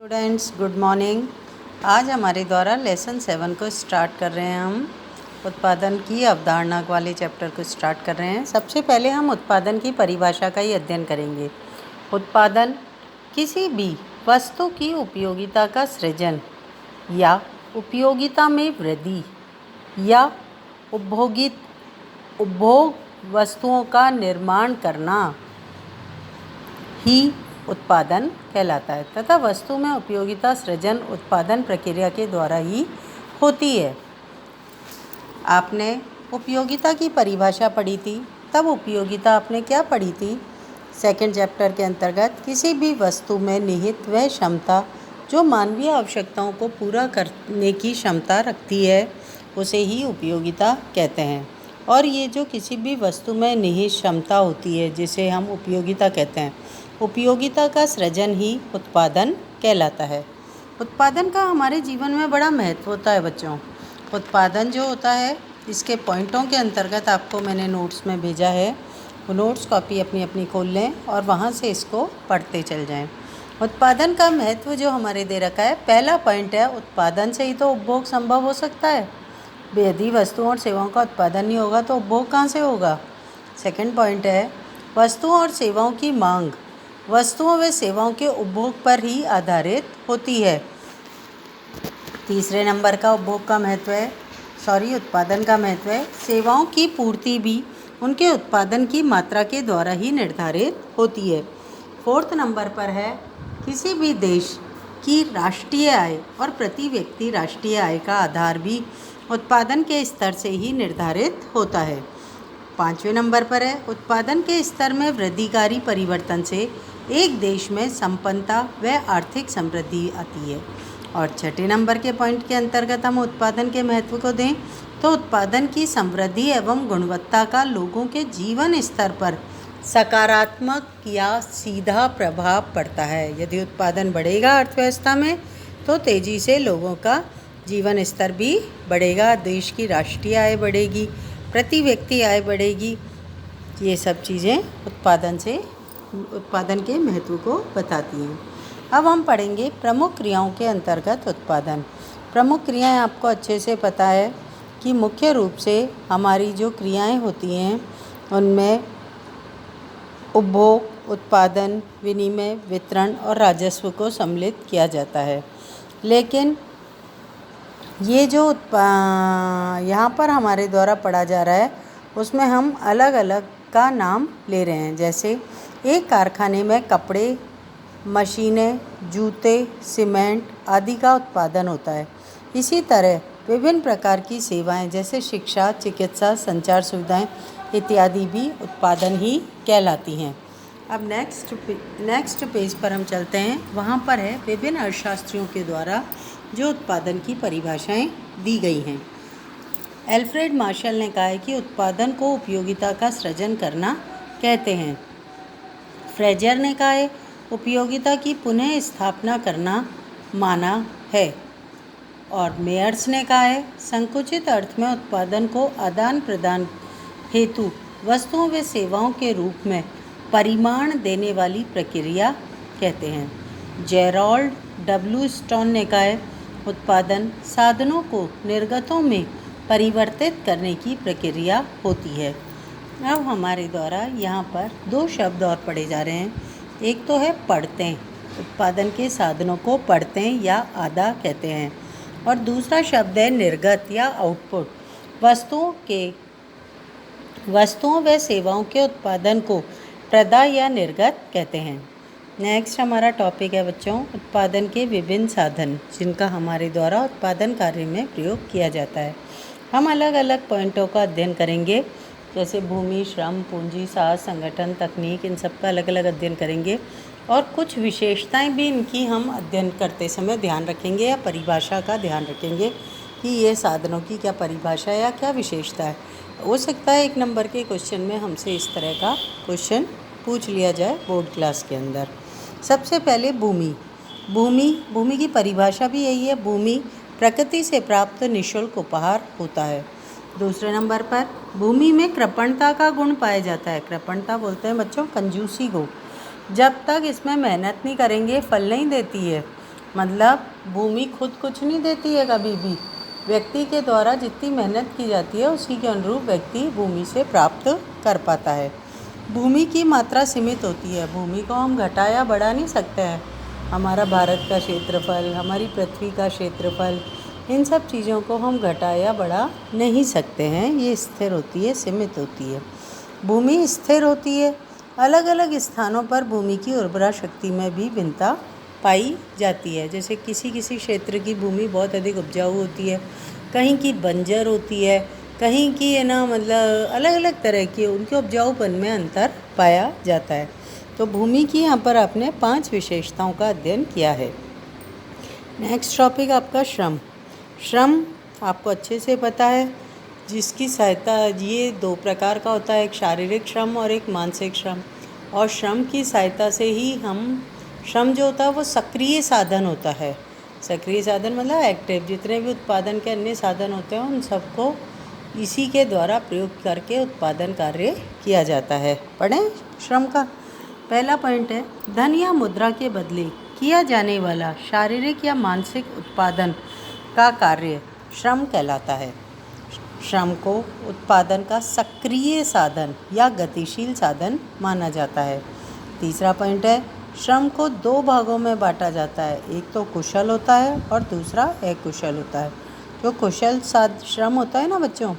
Students good morning. आज हमारे द्वारा लेसन 7 को स्टार्ट कर रहे हैं। हम उत्पादन की अवधारणा वाले चैप्टर को स्टार्ट कर रहे हैं। सबसे पहले हम उत्पादन की परिभाषा का ही अध्ययन करेंगे। उत्पादन किसी भी वस्तु की उपयोगिता का सृजन या उपयोगिता में वृद्धि या उपभोग वस्तुओं का निर्माण करना ही उत्पादन कहलाता है तथा वस्तु में उपयोगिता सृजन उत्पादन प्रक्रिया के द्वारा ही होती है। आपने उपयोगिता की परिभाषा पढ़ी थी, तब उपयोगिता आपने क्या पढ़ी थी? सेकंड चैप्टर के अंतर्गत किसी भी वस्तु में निहित वह क्षमता जो मानवीय आवश्यकताओं को पूरा करने की क्षमता रखती है उसे ही उपयोगिता कहते हैं। और ये जो किसी भी वस्तु में निहित क्षमता होती है जिसे हम उपयोगिता कहते हैं, उपयोगिता का सृजन ही उत्पादन कहलाता है। उत्पादन का हमारे जीवन में बड़ा महत्व होता है बच्चों। उत्पादन जो होता है इसके पॉइंटों के अंतर्गत आपको मैंने नोट्स में भेजा है। वो नोट्स कॉपी अपनी अपनी खोल लें और वहाँ से इसको पढ़ते चल जाएं। उत्पादन का महत्व जो हमारे दे रखा है, पहला पॉइंट है उत्पादन से ही तो उपभोग संभव हो सकता है। यदि वस्तुओं और सेवाओं का उत्पादन नहीं होगा तो उपभोग कहाँ से होगा। सेकंड पॉइंट है वस्तुओं और सेवाओं की मांग वस्तुओं व सेवाओं के उपभोग पर ही आधारित होती है। तीसरे नंबर का उपभोग का महत्व है उत्पादन का महत्व है सेवाओं की पूर्ति भी उनके उत्पादन की मात्रा के द्वारा ही निर्धारित होती है। फोर्थ नंबर पर है किसी भी देश की राष्ट्रीय आय और प्रति व्यक्ति राष्ट्रीय आय का आधार भी उत्पादन के स्तर से ही निर्धारित होता है। पाँचवें नंबर पर है उत्पादन के स्तर में वृद्धिकारी परिवर्तन से एक देश में संपन्नता व आर्थिक समृद्धि आती है। और छठे नंबर के पॉइंट के अंतर्गत हम उत्पादन के महत्व को दें तो उत्पादन की समृद्धि एवं गुणवत्ता का लोगों के जीवन स्तर पर सकारात्मक या सीधा प्रभाव पड़ता है। यदि उत्पादन बढ़ेगा अर्थव्यवस्था में तो तेज़ी से लोगों का जीवन स्तर भी बढ़ेगा, देश की राष्ट्रीय आय बढ़ेगी, प्रति व्यक्ति आय बढ़ेगी। ये सब चीज़ें उत्पादन के महत्व को बताती हैं। अब हम पढ़ेंगे प्रमुख क्रियाओं के अंतर्गत उत्पादन। प्रमुख क्रियाएं आपको अच्छे से पता है कि मुख्य रूप से हमारी जो क्रियाएं होती हैं उनमें उपभोग, उत्पादन, विनिमय, वितरण और राजस्व को सम्मिलित किया जाता है। लेकिन ये जो यहाँ पर हमारे द्वारा पढ़ा जा रहा है उसमें हम अलग अलग का नाम ले रहे हैं। जैसे एक कारखाने में कपड़े, मशीनें, जूते, सीमेंट आदि का उत्पादन होता है। इसी तरह विभिन्न प्रकार की सेवाएं जैसे शिक्षा, चिकित्सा, संचार सुविधाएं इत्यादि भी उत्पादन ही कहलाती हैं। अब नेक्स्ट पेज पर हम चलते हैं। वहाँ पर है विभिन्न अर्थशास्त्रियों के द्वारा जो उत्पादन की परिभाषाएं दी गई हैं। एल्फ्रेड मार्शल ने कहा है कि उत्पादन को उपयोगिता का सृजन करना कहते हैं। फ्रेजर ने कहा है उपयोगिता की पुनः स्थापना करना माना है। और मेयर्स ने कहा है संकुचित अर्थ में उत्पादन को आदान प्रदान हेतु वस्तुओं व सेवाओं के रूप में परिमाण देने वाली प्रक्रिया कहते हैं। जेरोल्ड डब्ल्यू स्टोन ने कहा है उत्पादन साधनों को निर्गतों में परिवर्तित करने की प्रक्रिया होती है। अब हमारे द्वारा यहाँ पर दो शब्द और पढ़े जा रहे हैं। एक तो है पढ़ते, उत्पादन के साधनों को पढ़ते या आदा कहते हैं। और दूसरा शब्द है निर्गत या आउटपुट, वस्तुओं व सेवाओं के उत्पादन को प्रदा या निर्गत कहते हैं। नेक्स्ट हमारा टॉपिक है बच्चों उत्पादन के विभिन्न साधन जिनका हमारे द्वारा उत्पादन कार्य में प्रयोग किया जाता है। हम अलग अलग पॉइंटों का अध्ययन करेंगे जैसे भूमि, श्रम, पूंजी, साहस, संगठन, तकनीक, इन सब का अलग अलग अध्ययन करेंगे। और कुछ विशेषताएं भी इनकी हम अध्ययन करते समय ध्यान रखेंगे या परिभाषा का ध्यान रखेंगे कि ये साधनों की क्या परिभाषा या क्या विशेषता है। हो सकता है 1 नंबर के क्वेश्चन में हमसे इस तरह का क्वेश्चन पूछ लिया जाए बोर्ड क्लास के अंदर। सबसे पहले भूमि की परिभाषा भी यही है। भूमि प्रकृति से प्राप्त निःशुल्क उपहार होता है। दूसरे नंबर पर भूमि में कृपणता का गुण पाया जाता है। कृपणता बोलते हैं बच्चों कंजूसी को। जब तक इसमें मेहनत नहीं करेंगे फल नहीं देती है। मतलब भूमि खुद कुछ नहीं देती है कभी भी, व्यक्ति के द्वारा जितनी मेहनत की जाती है उसी के अनुरूप व्यक्ति भूमि से प्राप्त कर पाता है। भूमि की मात्रा सीमित होती है, भूमि को हम घटा या बढ़ा नहीं सकते हैं। हमारा भारत का क्षेत्रफल, हमारी पृथ्वी का क्षेत्रफल, इन सब चीज़ों को हम घटा या बढ़ा नहीं सकते हैं। ये स्थिर होती है, सीमित होती है। भूमि स्थिर होती है। अलग अलग स्थानों पर भूमि की उर्वरा शक्ति में भी भिन्नता पाई जाती है। जैसे किसी किसी क्षेत्र की भूमि बहुत अधिक उपजाऊ होती है, कहीं की बंजर होती है, कहीं की है ना, मतलब अलग अलग तरह की उनके उपजाऊपन में अंतर पाया जाता है। तो भूमि की यहाँ पर आपने 5 विशेषताओं का अध्ययन किया है। नेक्स्ट टॉपिक आपका श्रम। श्रम आपको अच्छे से पता है, जिसकी सहायता ये 2 प्रकार का होता है, एक शारीरिक श्रम और एक मानसिक श्रम। और श्रम की सहायता से ही हम, श्रम जो होता है वो सक्रिय साधन होता है। सक्रिय साधन मतलब एक्टिव, जितने भी उत्पादन के अन्य साधन होते हैं उन सबको इसी के द्वारा प्रयोग करके उत्पादन कार्य किया जाता है। पढ़ें श्रम का। पहला पॉइंट है, धन या मुद्रा के बदले किया जाने वाला शारीरिक या मानसिक उत्पादन का कार्य श्रम कहलाता है। श्रम को उत्पादन का सक्रिय साधन या गतिशील साधन माना जाता है। तीसरा पॉइंट है, श्रम को 2 भागों में बांटा जाता है, एक तो कुशल होता है और दूसरा अकुशल होता है। जो कुशल श्रम होता है ना बच्चों,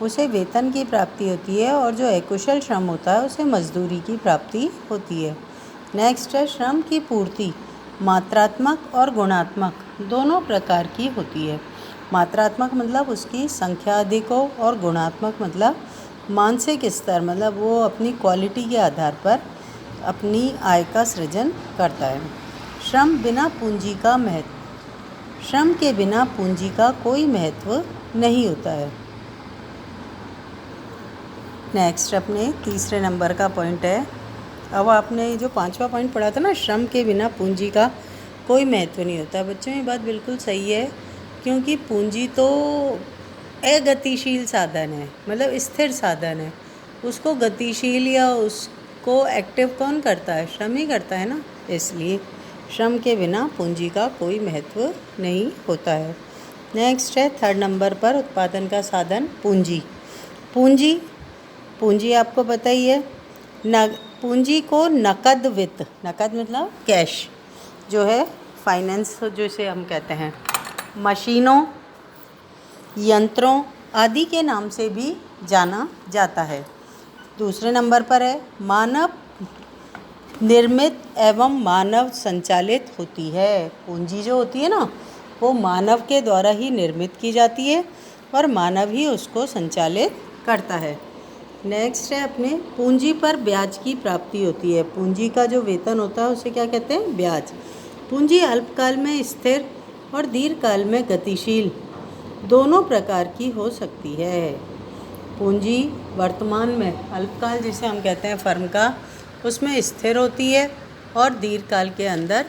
उसे वेतन की प्राप्ति होती है, और जो अकुशल श्रम होता है उसे मजदूरी की प्राप्ति होती है। नेक्स्ट है, श्रम की पूर्ति मात्रात्मक और गुणात्मक दोनों प्रकार की होती है। मात्रात्मक मतलब उसकी संख्या अधिक हो, और गुणात्मक मतलब मानसिक स्तर, मतलब वो अपनी क्वालिटी के आधार पर अपनी आय का सृजन करता है। श्रम बिना पूंजी का महत्व, श्रम के बिना पूंजी का कोई महत्व नहीं होता है। नेक्स्ट अपने तीसरे नंबर का पॉइंट है, अब आपने जो 5वां पॉइंट पढ़ा था ना, श्रम के बिना पूंजी का कोई महत्व नहीं होता। बच्चों ये बात बिल्कुल सही है, क्योंकि पूंजी तो अगतिशील साधन है, मतलब स्थिर साधन है। उसको गतिशील या उसको एक्टिव कौन करता है? श्रम ही करता है ना। इसलिए श्रम के बिना पूंजी का कोई महत्व नहीं होता है। नेक्स्ट है 3rd नंबर पर, उत्पादन का साधन पूंजी। पूंजी पूंजी आपको पता ही है, पूंजी को नकद वित्त, नकद मतलब कैश जो है, फाइनेंस जिसे हम कहते हैं, मशीनों, यंत्रों आदि के नाम से भी जाना जाता है। दूसरे नंबर पर है, मानव निर्मित एवं मानव संचालित होती है। पूंजी जो होती है ना, वो मानव के द्वारा ही निर्मित की जाती है और मानव ही उसको संचालित करता है। नेक्स्ट है अपने, पूंजी पर ब्याज की प्राप्ति होती है। पूंजी का जो वेतन होता है उसे क्या कहते हैं? ब्याज। पूंजी अल्पकाल में स्थिर और दीर्घकाल में गतिशील दोनों प्रकार की हो सकती है। पूंजी वर्तमान में अल्पकाल जिसे हम कहते हैं फर्म का, उसमें स्थिर होती है और दीर्घकाल के अंदर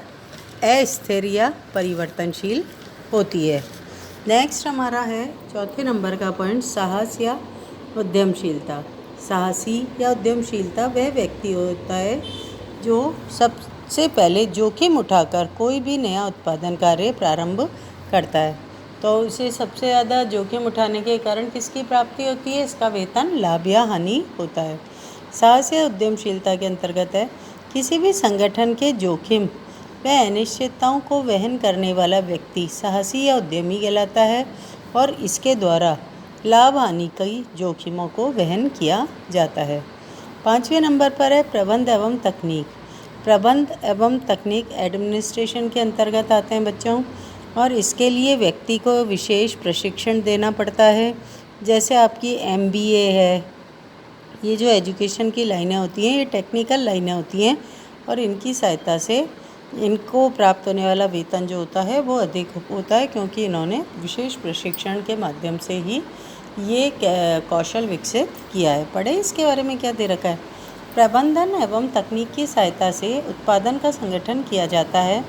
अस्थिर या परिवर्तनशील होती है। नेक्स्ट हमारा है 4थे नंबर का पॉइंट, साहस या उद्यमशीलता। साहसी या उद्यमशीलता वह व्यक्ति होता है जो सबसे पहले जोखिम उठाकर कोई भी नया उत्पादन कार्य प्रारंभ करता है। तो इसे सबसे ज़्यादा जोखिम उठाने के कारण किसकी प्राप्ति होती है? इसका वेतन, लाभ या हानि होता है। साहस या उद्यमशीलता के अंतर्गत है, किसी भी संगठन के जोखिम व अनिश्चितताओं को वहन करने वाला व्यक्ति साहसी या उद्यमी कहलाता है, और इसके द्वारा लाभ हानि की जोखिमों को वहन किया जाता है। 5वें नंबर पर है, प्रबंध एवं तकनीक। प्रबंध एवं तकनीक एडमिनिस्ट्रेशन के अंतर्गत आते हैं बच्चों, और इसके लिए व्यक्ति को विशेष प्रशिक्षण देना पड़ता है। जैसे आपकी MBA है, ये जो एजुकेशन की लाइनें होती हैं ये टेक्निकल लाइनें होती हैं, और इनकी सहायता से इनको प्राप्त होने वाला वेतन जो होता है वो अधिक होता है, क्योंकि इन्होंने विशेष प्रशिक्षण के माध्यम से ही ये कौशल विकसित किया है। पढ़े इसके बारे में क्या दे रखा है? प्रबंधन एवं तकनीक की सहायता से उत्पादन का संगठन किया जाता है।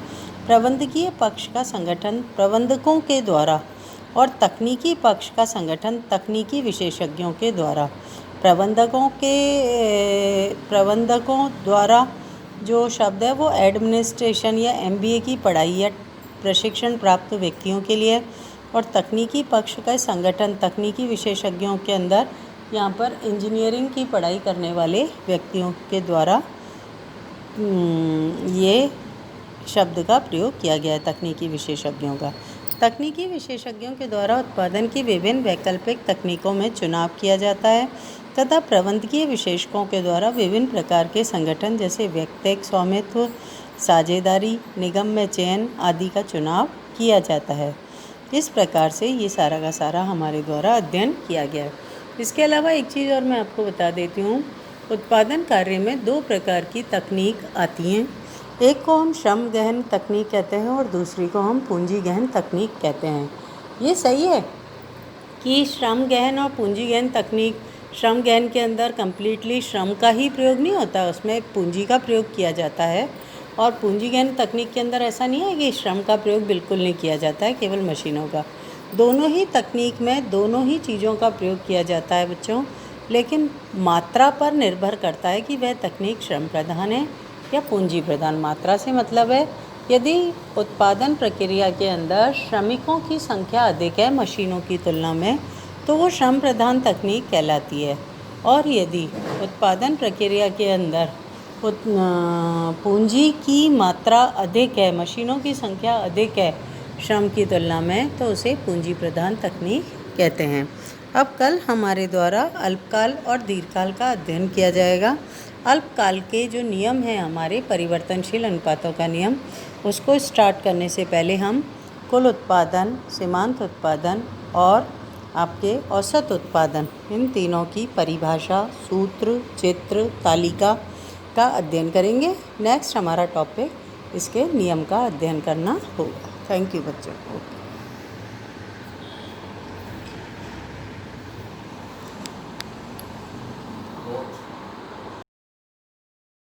प्रबंधकीय पक्ष का संगठन प्रबंधकों के द्वारा और तकनीकी पक्ष का संगठन तकनीकी विशेषज्ञों के द्वारा। प्रबंधकों द्वारा जो शब्द है वो एडमिनिस्ट्रेशन या MBA की पढ़ाई या प्रशिक्षण प्राप्त व्यक्तियों के लिए और तकनीकी पक्ष का संगठन तकनीकी विशेषज्ञों के अंदर यहाँ पर इंजीनियरिंग की पढ़ाई करने वाले व्यक्तियों के द्वारा ये शब्द का प्रयोग किया गया है तकनीकी विशेषज्ञों का। तकनीकी विशेषज्ञों के द्वारा उत्पादन की विभिन्न वैकल्पिक तकनीकों में चुनाव किया जाता है तथा प्रबंधकीय विशेषज्ञों के द्वारा विभिन्न प्रकार के संगठन जैसे व्यक्तिगत स्वामित्व, साझेदारी, निगम में चयन आदि का चुनाव किया जाता है। इस प्रकार से ये सारा का सारा हमारे द्वारा अध्ययन किया गया है। इसके अलावा एक चीज़ और मैं आपको बता देती हूँ, उत्पादन कार्य में 2 प्रकार की तकनीक आती हैं। एक को हम श्रम गहन तकनीक कहते हैं और दूसरी को हम पूंजी गहन तकनीक कहते हैं। ये सही है कि श्रम गहन और पूंजी गहन तकनीक, श्रम गहन के अंदर कम्प्लीटली श्रम का ही प्रयोग नहीं होता, उसमें पूंजी का प्रयोग किया जाता है। और पूंजी गहन तकनीक के अंदर ऐसा नहीं है कि श्रम का प्रयोग बिल्कुल नहीं किया जाता है, केवल मशीनों का। दोनों ही तकनीक में दोनों ही चीज़ों का प्रयोग किया जाता है बच्चों, लेकिन मात्रा पर निर्भर करता है कि वह तकनीक श्रम प्रधान है या पूंजी प्रधान। मात्रा से मतलब है यदि उत्पादन प्रक्रिया के अंदर श्रमिकों की संख्या अधिक है मशीनों की तुलना में तो वो श्रम प्रधान तकनीक कहलाती है, और यदि उत्पादन प्रक्रिया के अंदर पूंजी की मात्रा अधिक है, मशीनों की संख्या अधिक है श्रम की तुलना में, तो उसे पूंजी प्रधान तकनीक कहते हैं। अब कल हमारे द्वारा अल्पकाल और दीर्घकाल का अध्ययन किया जाएगा। अल्पकाल के जो नियम हैं हमारे परिवर्तनशील अनुपातों का नियम, उसको स्टार्ट करने से पहले हम कुल उत्पादन, सीमांत उत्पादन और आपके औसत उत्पादन, इन तीनों की परिभाषा, सूत्र, चित्र, तालिका का अध्ययन करेंगे। नेक्स्ट हमारा टॉपिक इसके नियम का अध्ययन करना होगा। थैंक यू बच्चों।